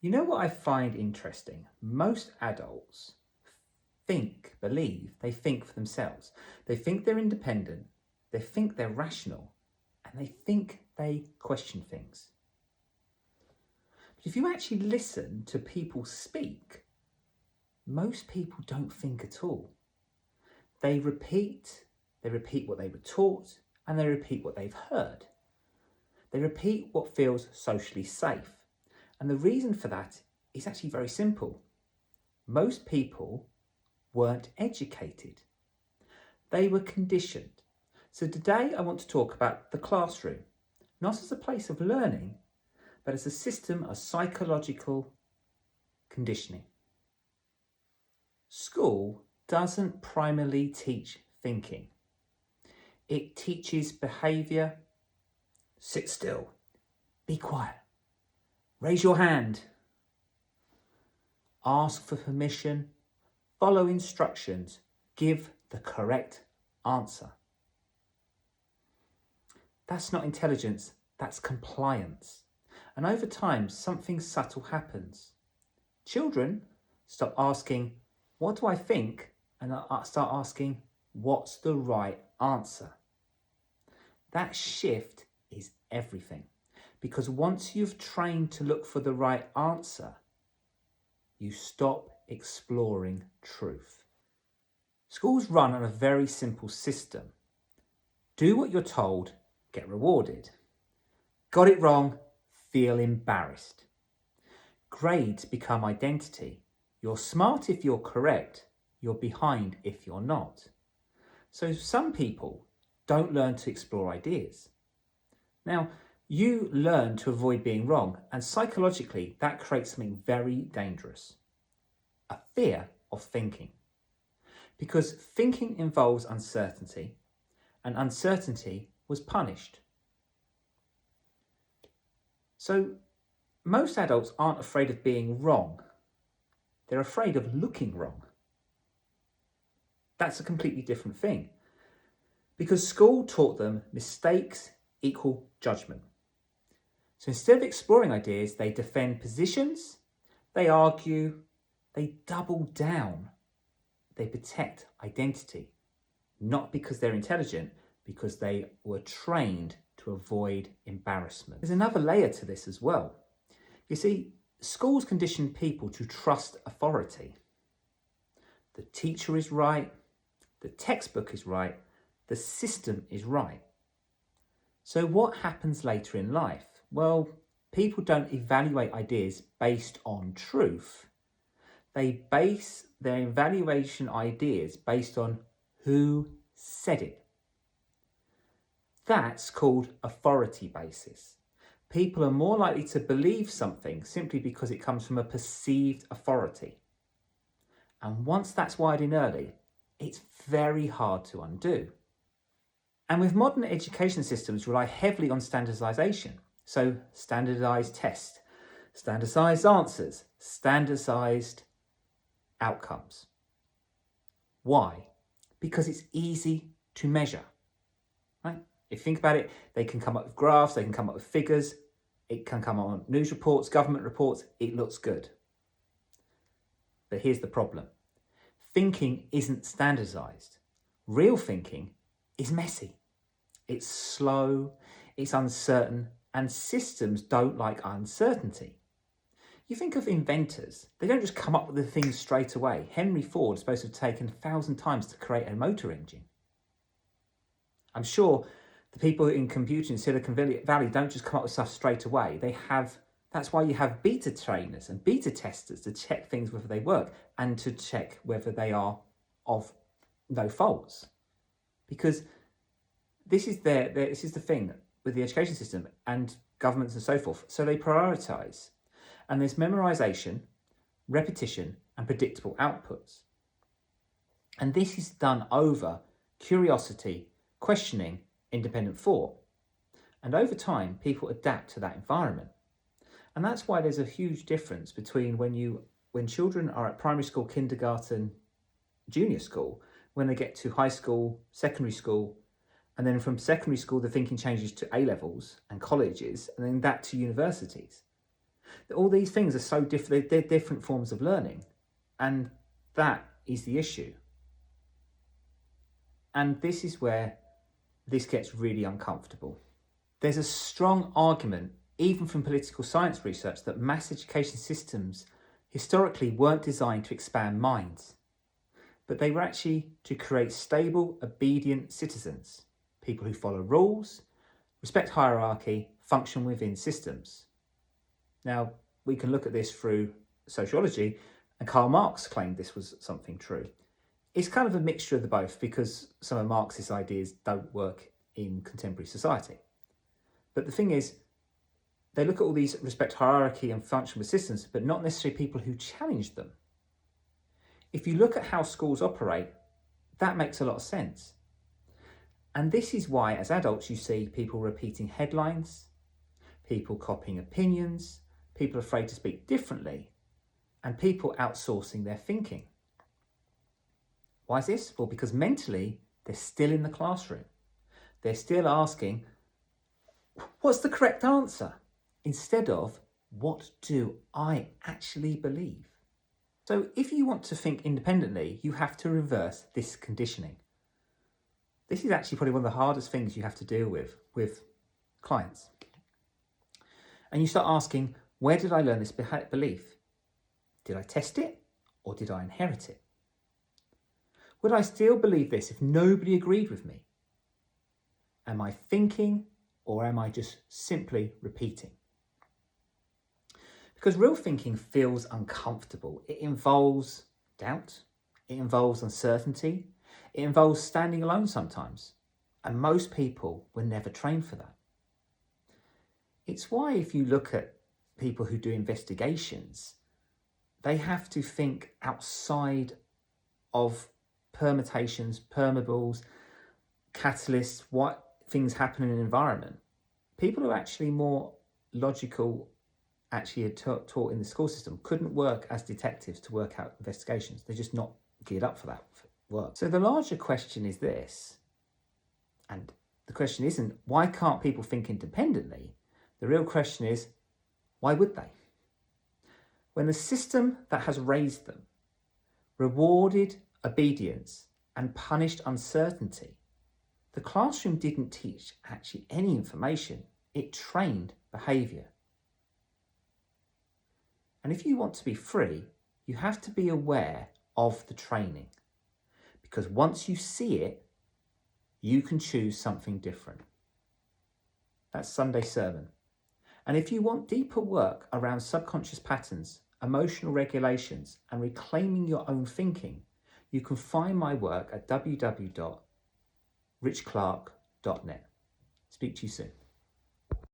You know what I find interesting? Most adults they think for themselves. They think they're independent, they think they're rational, and they think they question things. But if you actually listen to people speak, most people don't think at all. They repeat what they were taught, and they repeat what they've heard. They repeat what feels socially safe. And the reason for that is actually very simple. Most people weren't educated. They were conditioned. So today I want to talk about the classroom, not as a place of learning, but as a system of psychological conditioning. School doesn't primarily teach thinking. It teaches behaviour. Sit still. Be quiet. Raise your hand. Ask for permission. Follow instructions. Give the correct answer. That's not intelligence, that's compliance. And over time, something subtle happens. Children stop asking, what do I think? And start asking, what's the right answer? That shift is everything. Because once you've trained to look for the right answer, you stop exploring truth. Schools run on a very simple system. Do what you're told, get rewarded. Got it wrong, feel embarrassed. Grades become identity. You're smart if you're correct, you're behind if you're not. So some people don't learn to explore ideas. Now, you learn to avoid being wrong, and psychologically that creates something very dangerous. A fear of thinking. Because thinking involves uncertainty, and uncertainty was punished. So most adults aren't afraid of being wrong. They're afraid of looking wrong. That's a completely different thing. Because school taught them mistakes equal judgment. So instead of exploring ideas, they defend positions, they argue, they double down, they protect identity. Not because they're intelligent, because they were trained to avoid embarrassment. There's another layer to this as well. You see, schools condition people to trust authority. The teacher is right, the textbook is right, the system is right. So what happens later in life? Well, people don't evaluate ideas based on truth. They base their evaluation ideas based on who said it. That's called authority basis. People are more likely to believe something simply because it comes from a perceived authority. And once that's wired in early, it's very hard to undo. And with modern education systems rely heavily on standardization. So standardized tests, standardized answers, standardized outcomes. Why? Because it's easy to measure, right? If you think about it, they can come up with graphs, they can come up with figures, it can come on news reports, government reports, it looks good. But here's the problem. Thinking isn't standardized. Real thinking is messy. It's slow, it's uncertain, and systems don't like uncertainty. You think of inventors, they don't just come up with the things straight away. Henry Ford is supposed to have taken 1,000 times to create a motor engine. I'm sure the people in computing in Silicon Valley don't just come up with stuff straight away. That's why you have beta trainers and beta testers to check things whether they work and to check whether they are of no faults. Because this is the thing with the education system and governments and so forth. So they prioritise. And there's memorisation, repetition, and predictable outputs. And this is done over curiosity, questioning, independent thought. And over time, people adapt to that environment. And that's why there's a huge difference between when children are at primary school, kindergarten, junior school, when they get to high school, secondary school, and then from secondary school, the thinking changes to A-levels and colleges, and then that to universities. All these things are so different. They're different forms of learning. And that is the issue. And this is where this gets really uncomfortable. There's a strong argument, even from political science research, that mass education systems historically weren't designed to expand minds, but they were actually to create stable, obedient citizens, people who follow rules, respect hierarchy, function within systems. Now, we can look at this through sociology, and Karl Marx claimed this was something true. It's kind of a mixture of the both, because some of Marx's ideas don't work in contemporary society. But the thing is, they look at all these respect hierarchy and function with systems, but not necessarily people who challenge them. If you look at how schools operate, that makes a lot of sense. And this is why, as adults, you see people repeating headlines, people copying opinions, people afraid to speak differently, and people outsourcing their thinking. Why is this? Well, because mentally, they're still in the classroom. They're still asking, what's the correct answer? Instead of, what do I actually believe? So if you want to think independently, you have to reverse this conditioning. This is actually probably one of the hardest things you have to deal with clients. And you start asking, where did I learn this belief? Did I test it or did I inherit it? Would I still believe this if nobody agreed with me? Am I thinking or am I just simply repeating? Because real thinking feels uncomfortable. It involves doubt, it involves uncertainty, it involves standing alone sometimes. And most people were never trained for that. It's why if you look at people who do investigations, they have to think outside of permutations, permeables, catalysts, what things happen in an environment. People who are actually more logical, actually taught in the school system, couldn't work as detectives to work out investigations. They're just not geared up for that work. So the larger question is this, and the question isn't, why can't people think independently? The real question is, why would they? When the system that has raised them rewarded obedience and punished uncertainty, the classroom didn't teach actually any information. It trained behaviour. And if you want to be free, you have to be aware of the training. Because once you see it, you can choose something different. That's Sunday sermon. And if you want deeper work around subconscious patterns, emotional regulations, and reclaiming your own thinking, you can find my work at www.richclark.net. Speak to you soon.